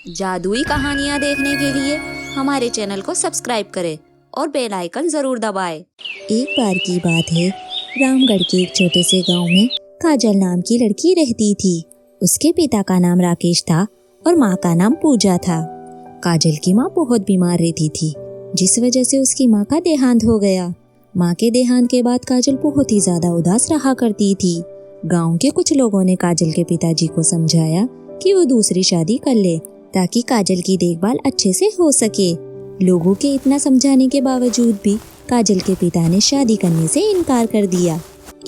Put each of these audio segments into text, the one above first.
जादुई कहानियाँ देखने के लिए हमारे चैनल को सब्सक्राइब करें और बेल आइकन जरूर दबाएं। एक बार की बात है, रामगढ़ के एक छोटे से गांव में काजल नाम की लड़की रहती थी। उसके पिता का नाम राकेश था और माँ का नाम पूजा था। काजल की माँ बहुत बीमार रहती थी, जिस वजह से उसकी माँ का देहांत हो गया। माँ के देहांत के बाद काजल बहुत ही ज्यादा उदास रहा करती थी। गांव के कुछ लोगों ने काजल के पिताजी को समझाया कि वो दूसरी शादी कर ले ताकि काजल की देखभाल अच्छे से हो सके। लोगों के इतना समझाने के बावजूद भी काजल के पिता ने शादी करने से इनकार कर दिया।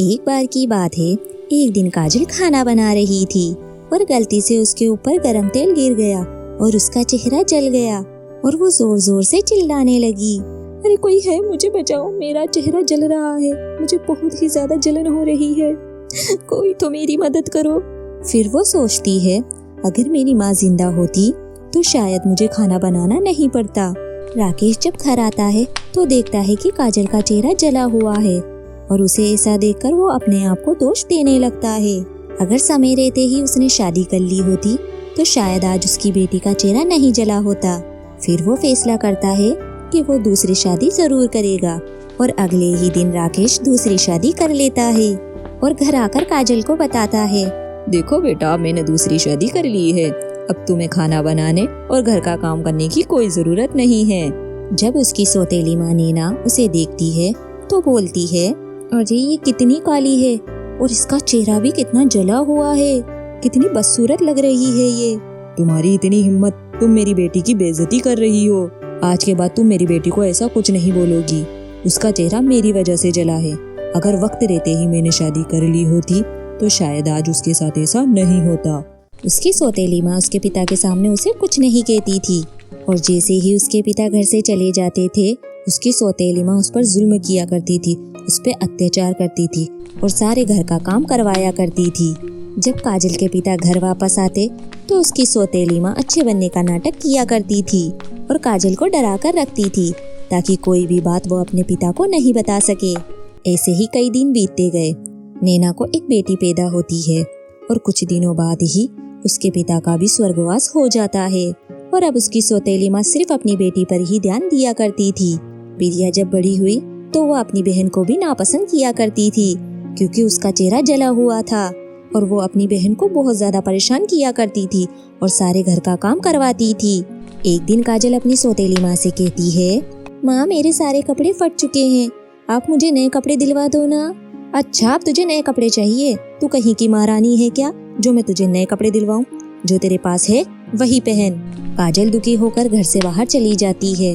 एक बार की बात है, एक दिन काजल खाना बना रही थी और गलती से उसके ऊपर गरम तेल गिर गया और उसका चेहरा जल गया और वो जोर जोर से चिल्लाने लगी, अरे कोई है, मुझे बचाओ, मेरा चेहरा जल रहा है, मुझे बहुत ही ज्यादा जलन हो रही है, कोई तो मेरी मदद करो। फिर वो सोचती है, अगर मेरी माँ जिंदा होती तो शायद मुझे खाना बनाना नहीं पड़ता। राकेश जब घर आता है तो देखता है कि काजल का चेहरा जला हुआ है और उसे ऐसा देखकर वो अपने आप को दोष देने लगता है। अगर समय रहते ही उसने शादी कर ली होती तो शायद आज उसकी बेटी का चेहरा नहीं जला होता। फिर वो फैसला करता है कि वो दूसरी शादी जरूर करेगा और अगले ही दिन राकेश दूसरी शादी कर लेता है और घर आकर काजल को बताता है, देखो बेटा, मैंने दूसरी शादी कर ली है, अब तुम्हें खाना बनाने और घर का काम करने की कोई जरूरत नहीं है। जब उसकी सौतेली माँ नैना उसे देखती है तो बोलती है, अरे ये कितनी काली है और इसका चेहरा भी कितना जला हुआ है, कितनी बदसूरत लग रही है ये। तुम्हारी इतनी हिम्मत, तुम मेरी बेटी की बेइज्जती कर रही हो। आज के बाद तुम मेरी बेटी को ऐसा कुछ नहीं बोलोगी। उसका चेहरा मेरी वजह से जला है। अगर वक्त रहते ही मैंने शादी कर ली होती तो शायद आज उसके साथ ऐसा नहीं होता। उसकी सौतेली माँ उसके पिता के सामने उसे कुछ नहीं कहती थी और जैसे ही उसके पिता घर से चले जाते थे, उसकी सौतेली माँ उस पर जुल्म किया करती थी, उस पर अत्याचार करती थी और सारे घर का काम करवाया करती थी। जब काजल के पिता घर वापस आते तो उसकी सौतेली माँ अच्छे बनने का नाटक किया करती थी और काजल को डरा कर रखती थी ताकि कोई भी बात वो अपने पिता को नहीं बता सके। ऐसे ही कई दिन बीतते गए। नैना को एक बेटी पैदा होती है और कुछ दिनों बाद ही उसके पिता का भी स्वर्गवास हो जाता है और अब उसकी सौतेली माँ सिर्फ अपनी बेटी पर ही ध्यान दिया करती थी। प्रिया जब बड़ी हुई तो वो अपनी बहन को भी नापसंद किया करती थी क्योंकि उसका चेहरा जला हुआ था और वो अपनी बहन को बहुत ज्यादा परेशान किया करती थी और सारे घर का काम करवाती थी। एक दिन काजल अपनी सौतेली माँ से कहती है, माँ मेरे सारे कपड़े फट चुके हैं, आप मुझे नए कपड़े दिलवा दो ना। अच्छा, अब तुझे नए कपड़े चाहिए? तू कहीं की महारानी है क्या जो मैं तुझे नए कपड़े दिलवाऊं? जो तेरे पास है वही पहन। काजल दुखी होकर घर से बाहर चली जाती है।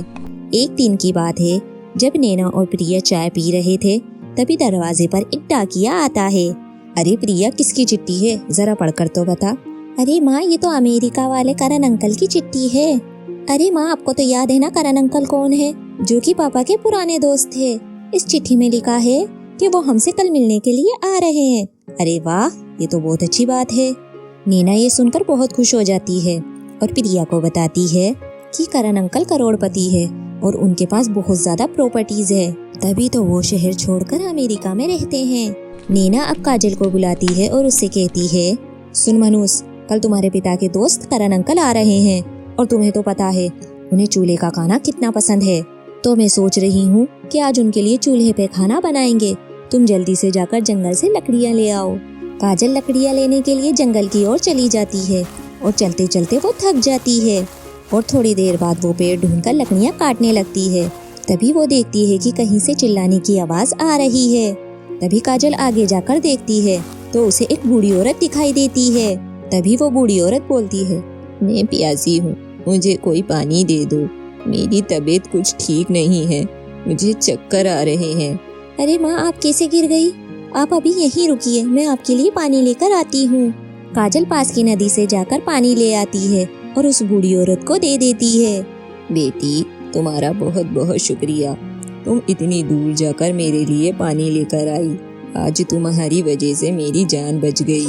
एक दिन की बात है, जब नैना और प्रिया चाय पी रहे थे तभी दरवाजे पर एक डाकिया आता है। अरे प्रिया, किसकी चिट्ठी है, जरा पढ़कर तो बता। अरे माँ, ये तो अमेरिका वाले करण अंकल की चिट्ठी है। अरे माँ, आपको तो याद है ना करण अंकल कौन है, जो कि पापा के पुराने दोस्त थे। इस चिट्ठी में लिखा है कि वो हमसे कल मिलने के लिए आ रहे हैं। अरे वाह, ये तो बहुत अच्छी बात है। नैना ये सुनकर बहुत खुश हो जाती है और प्रिया को बताती है कि करण अंकल करोड़पति है और उनके पास बहुत ज्यादा प्रॉपर्टीज है, तभी तो वो शहर छोड़कर अमेरिका में रहते हैं। नैना अब काजल को बुलाती है और उससे कहती है, सुन मनुष, कल तुम्हारे पिता के दोस्त करण अंकल आ रहे हैं और तुम्हें तो पता है उन्हें चूल्हे का खाना कितना पसंद है, तो मैं सोच रही हूँ कि आज उनके लिए चूल्हे पे खाना बनाएंगे। तुम जल्दी से जाकर जंगल से लकड़ियाँ ले आओ। काजल लकड़ियाँ लेने के लिए जंगल की ओर चली जाती है और चलते चलते वो थक जाती है और थोड़ी देर बाद वो पेड़ ढूंढकर लकड़ियाँ काटने लगती है। तभी वो देखती है कि कहीं से चिल्लाने की आवाज आ रही है। तभी काजल आगे जाकर देखती है तो उसे एक बूढ़ी औरत दिखाई देती है। तभी वो बूढ़ी औरत बोलती है, मैं प्यासी हूँ, मुझे कोई पानी दे दो, मेरी तबीयत कुछ ठीक नहीं है, मुझे चक्कर आ रहे हैं। अरे माँ, आप कैसे गिर गई? आप अभी यहीं रुकिए, मैं आपके लिए पानी लेकर आती हूँ। काजल पास की नदी से जाकर पानी ले आती है और उस बूढ़ी औरत को दे देती है। बेटी, तुम्हारा बहुत बहुत शुक्रिया, तुम इतनी दूर जाकर मेरे लिए पानी लेकर आई। आज तुम्हारी वजह से मेरी जान बच गई,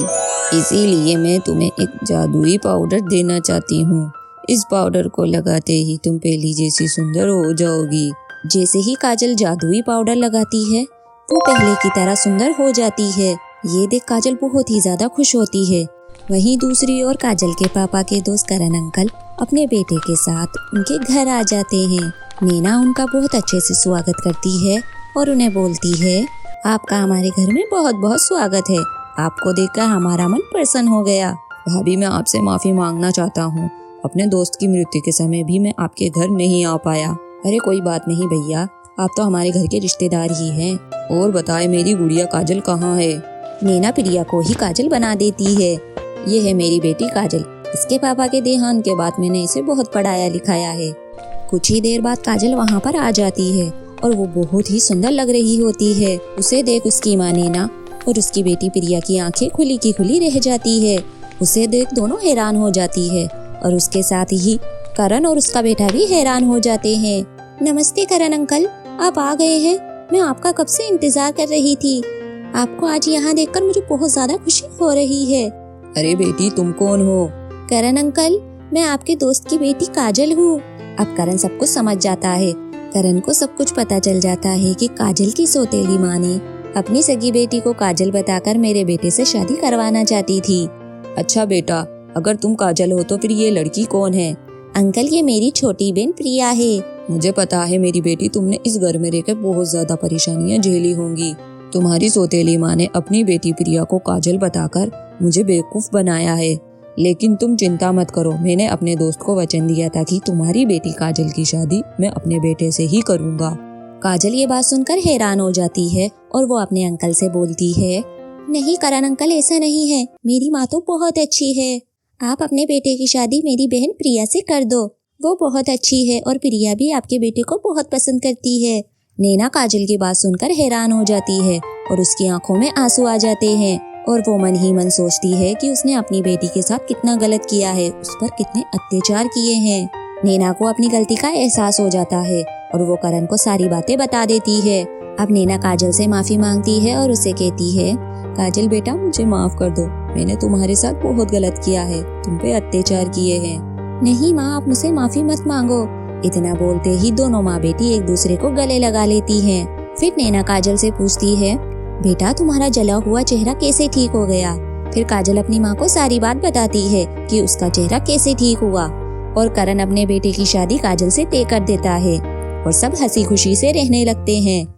इसीलिए मैं तुम्हें एक जादुई पाउडर देना चाहती हूँ। इस पाउडर को लगाते ही तुम पहली जैसी सुंदर हो जाओगी। जैसे ही काजल जादुई पाउडर लगाती है वो पहले की तरह सुंदर हो जाती है। ये देख काजल बहुत ही ज्यादा खुश होती है। वहीं दूसरी ओर काजल के पापा के दोस्त करण अंकल अपने बेटे के साथ उनके घर आ जाते हैं। नैना उनका बहुत अच्छे से स्वागत करती है और उन्हें बोलती है, आपका हमारे घर में बहुत बहुत स्वागत है। आपको देखकर हमारा मन प्रसन्न हो गया। भाभी, मैं आपसे माफी मांगना चाहता हूँ। अपने दोस्त की मृत्यु के समय भी मैं आपके घर नहीं आ पाया। अरे कोई बात नहीं भैया, आप तो हमारे घर के रिश्तेदार ही हैं। और बताए, मेरी गुड़िया काजल कहाँ है? नैना प्रिया को ही काजल बना देती है। ये है मेरी बेटी काजल। इसके पापा के देहांत के बाद मैंने इसे बहुत पढ़ाया लिखाया है। कुछ ही देर बाद काजल वहाँ पर आ जाती है और वो बहुत ही सुंदर लग रही होती है। उसे देख उसकी माँ नैना और उसकी बेटी प्रिया की आंखें खुली की खुली रह जाती है। उसे देख दोनों हैरान हो जाती है और उसके साथ ही करण और उसका बेटा भी हैरान हो जाते हैं। नमस्ते करण अंकल, आप आ गए हैं। मैं आपका कब से इंतजार कर रही थी। आपको आज यहाँ देखकर मुझे बहुत ज्यादा खुशी हो रही है। अरे बेटी, तुम कौन हो? करण अंकल, मैं आपके दोस्त की बेटी काजल हूँ। अब करण सब कुछ समझ जाता है। करण को सब कुछ पता चल जाता है कि काजल की सौतेली माँ ने अपनी सगी बेटी को काजल बताकर मेरे बेटे से शादी करवाना चाहती थी। अच्छा बेटा, अगर तुम काजल हो तो फिर ये लड़की कौन है? अंकल, ये मेरी छोटी बहन प्रिया है। मुझे पता है मेरी बेटी, तुमने इस घर में रहकर बहुत ज्यादा परेशानियां झेली होंगी। तुम्हारी सौतेली माँ ने अपनी बेटी प्रिया को काजल बताकर मुझे बेवकूफ बनाया है। लेकिन तुम चिंता मत करो, मैंने अपने दोस्त को वचन दिया था कि तुम्हारी बेटी काजल की शादी मैं अपने बेटे से ही करूँगा। काजल ये बात सुनकर हैरान हो जाती है और वो अपने अंकल से बोलती है, नहीं करण अंकल, ऐसा नहीं है। मेरी माँ तो बहुत अच्छी है। आप अपने बेटे की शादी मेरी बहन प्रिया से कर दो। वो बहुत अच्छी है और प्रिया भी आपके बेटे को बहुत पसंद करती है। नैना काजल की बात सुनकर हैरान हो जाती है और उसकी आंखों में आंसू आ जाते हैं और वो मन ही मन सोचती है कि उसने अपनी बेटी के साथ कितना गलत किया है, उस पर कितने अत्याचार किए हैं। नैना को अपनी गलती का एहसास हो जाता है और वो करण को सारी बातें बता देती है। अब नैना काजल से माफी मांगती है और उसे कहती है, काजल बेटा, मुझे माफ कर दो। मैंने तुम्हारे साथ बहुत गलत किया है, तुम पे अत्याचार किए हैं। नहीं माँ, आप मुझसे माफी मत मांगो। इतना बोलते ही दोनों माँ बेटी एक दूसरे को गले लगा लेती हैं। फिर नैना काजल से पूछती है, बेटा तुम्हारा जला हुआ चेहरा कैसे ठीक हो गया? फिर काजल अपनी माँ को सारी बात बताती है कि उसका चेहरा कैसे ठीक हुआ और करण अपने बेटे की शादी काजल से तय कर देता है और सब हंसी खुशी से रहने लगते हैं।